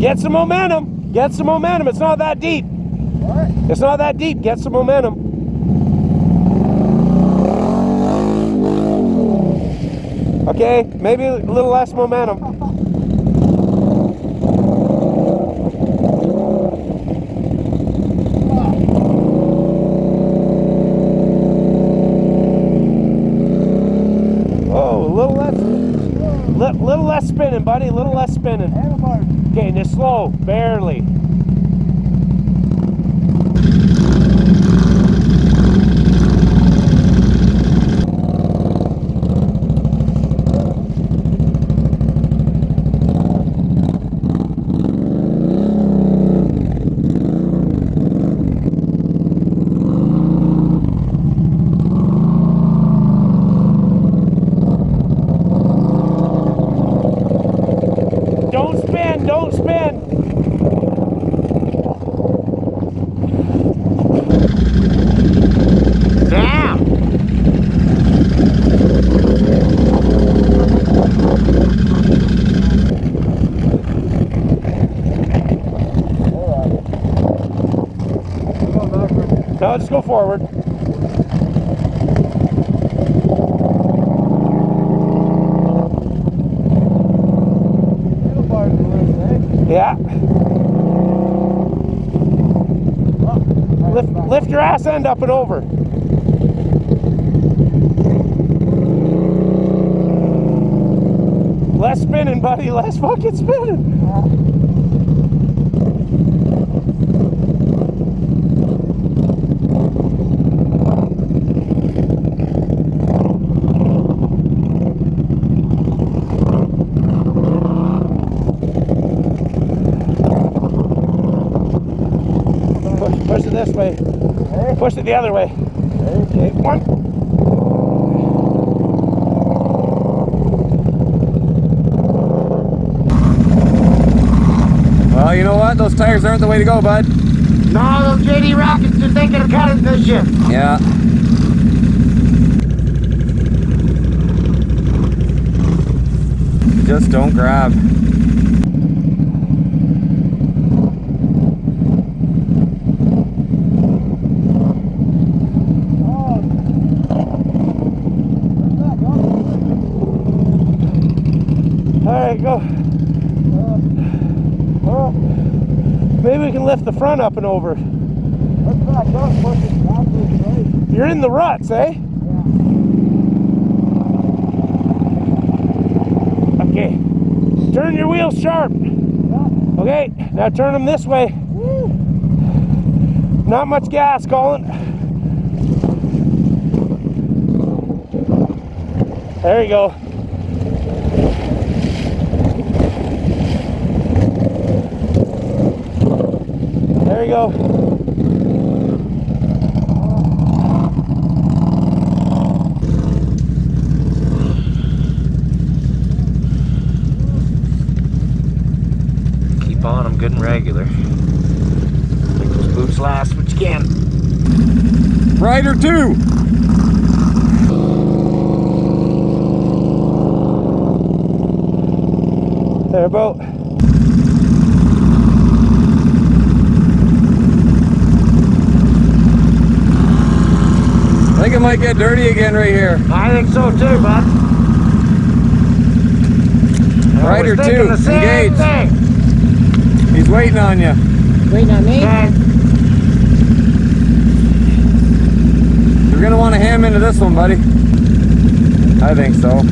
Get some momentum. Get some momentum. It's not that deep. What? It's not that deep. Get some momentum. Okay, maybe a little less momentum. Oh, a little less spinning, buddy. A little less spinning. Okay, just slow, barely. Don't spin. Damn. No, just go forward. Yeah. Lift your ass end up and over. Less spinning, buddy. Less fucking spinning. Push it this way. Okay. Push it the other way. Okay, one. Well, you know what? Those tires aren't the way to go, bud. No, those JD rockets are thinking of cutting this shit. Yeah. Just don't grab. Alright, go. Maybe we can lift the front up and over. You're in the ruts, eh? Yeah. Okay. Turn your wheels sharp. Yeah. Okay, now turn them this way. Woo. Not much gas, Colin. There you go. There you go. Keep on them good and regular. Make those boots last what you can. Rider 2. There about. I think it might get dirty again right here. I think so too, bud. Rider 2, engaged. He's waiting on you. Waiting on me? You're gonna want to ham into this one, buddy. I think so.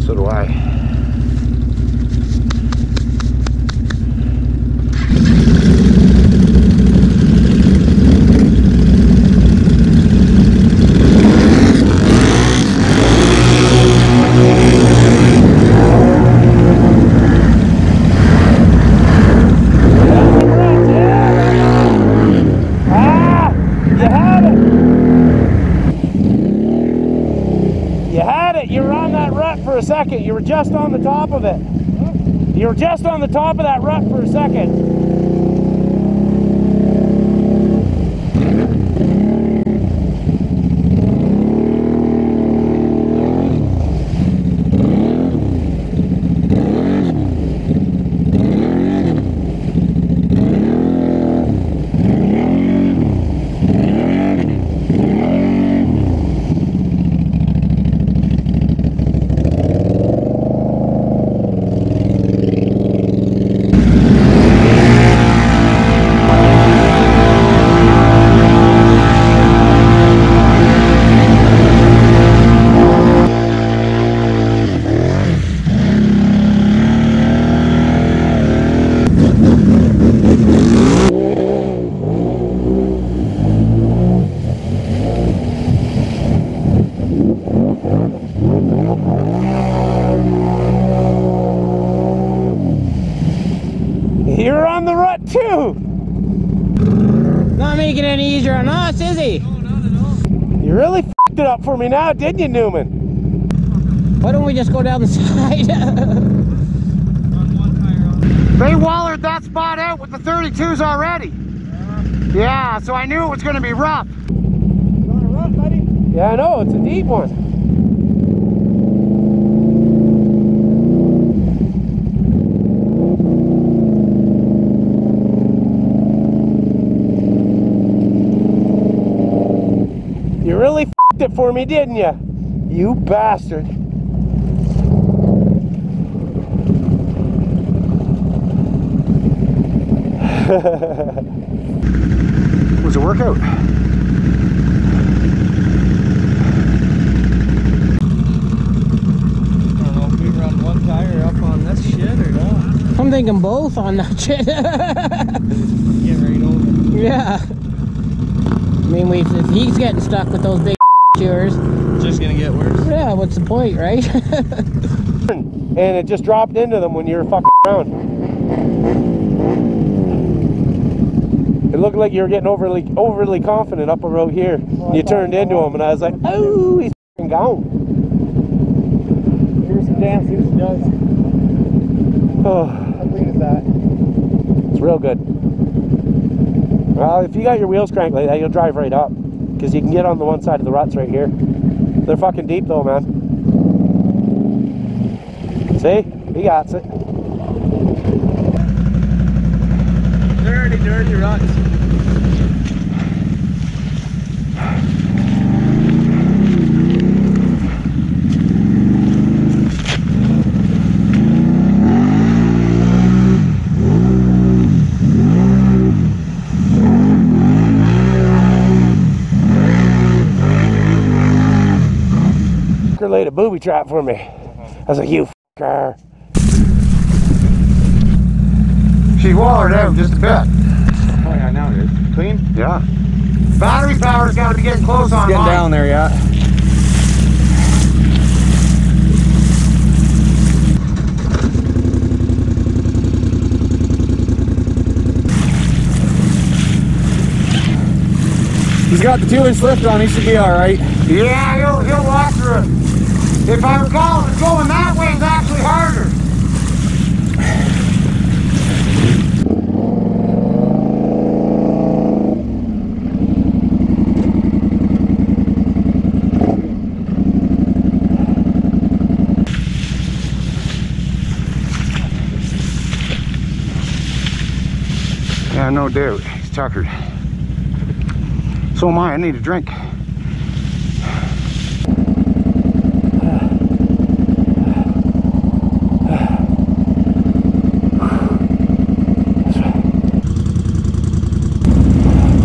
So do I. For a second, you were just on the top of it. You were just on the top of that rut for a second. make it any easier on us, is he? No, not at all. You really f***ed it up for me now, didn't you, Newman? Why don't we just go down the side? Run one tire on. They wallered that spot out with the 32s already. Yeah, so I knew it was going to be rough. Rough, buddy. Yeah, I know, it's a deep one. You really f***ed it for me, didn't you? You bastard. Was a workout. I don't know if we run one tire up on this shit or not. I'm thinking both on that shit. Get right over. Yeah. I mean, if he's getting stuck with those big chewers, Just gonna get worse. yeah, what's the point, right? And it just dropped into them when you were fucking around. It looked like you were getting overly confident up around here. You turned into him, and I was like, oh, he's fucking gone. Here's some damn, see what she does. Oh, How clean is that? it's real good. Well, if you got your wheels cranked like that, you'll drive right up. Because you can get on the one side of the ruts right here. They're fucking deep though, man. See? He got it. Dirty ruts. Laid a booby trap for me. I was like, you f***er. She wallered out just a bit. Oh yeah, now it is. Clean? Yeah. Battery power's got to be getting close on Getting mine. down there, yeah. He's got the 2-inch lift on, he should be alright. Yeah, he'll walk through it. If I recall, going that way is actually harder. Yeah, no doubt. He's tuckered. So am I. I need a drink.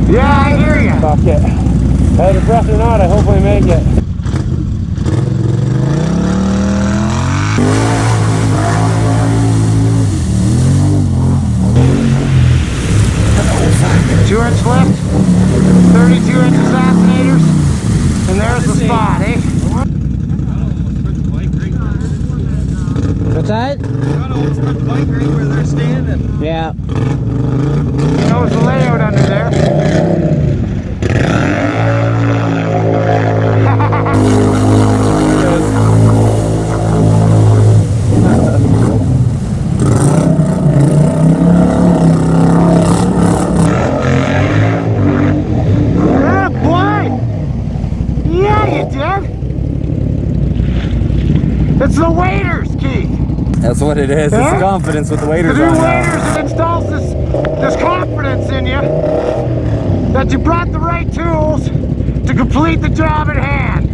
Yeah, I hear you. Fuck it. Out of breath or not, I hope I make it. Two-inch lift, 32-inch assassinators, and there's the spot, eh? What's that? Gotta almost put the bike right where they're standing. Yeah. He knows the layout under there. Yeah, boy! Yeah, you did! It's the waders, Keith! That's what it is. Huh? It's confidence with the The waders new on now. waders, it installs this confidence in you that you brought the right tools to complete the job at hand.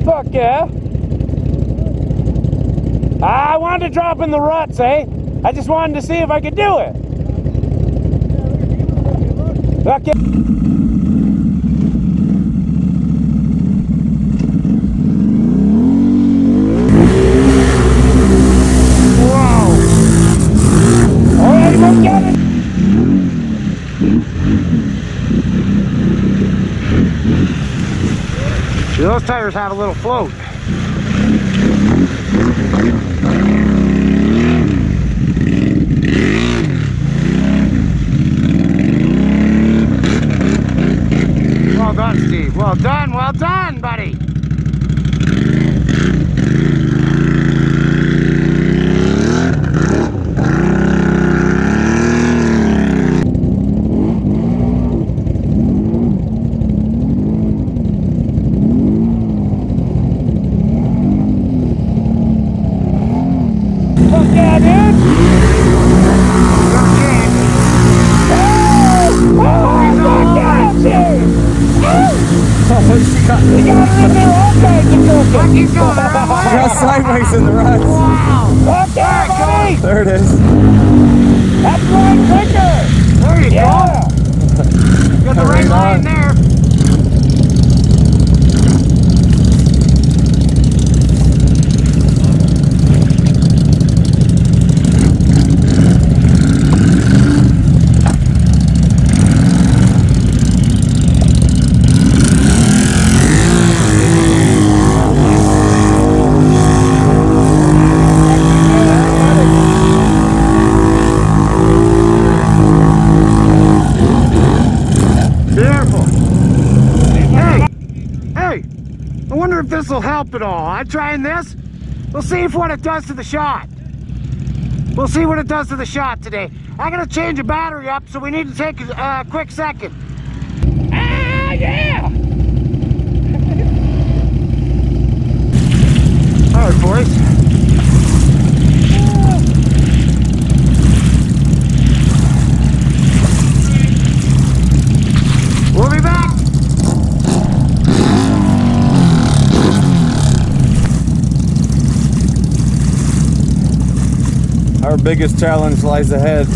Fuck yeah. I wanted to drop in the ruts, eh? I just wanted to see if I could do it. Fuck yeah. Let's get it! See, those tires have a little float. Well done, buddy. Fuck yeah, dude! She got her in there all kinds of cooking. Fuck, he's going the wrong way. She got sideways in the ruts. Wow. Fuck yeah, buddy! There it is. That's the right trigger! There you Yeah! go. Got the right line there. If this will help at all. I'm trying this. We'll see what it does to the shot. We'll see what it does to the shot today. I'm gonna change a battery up, so we need to take a quick second. Ah, yeah! All right, boys. We'll be back. Our biggest challenge lies ahead.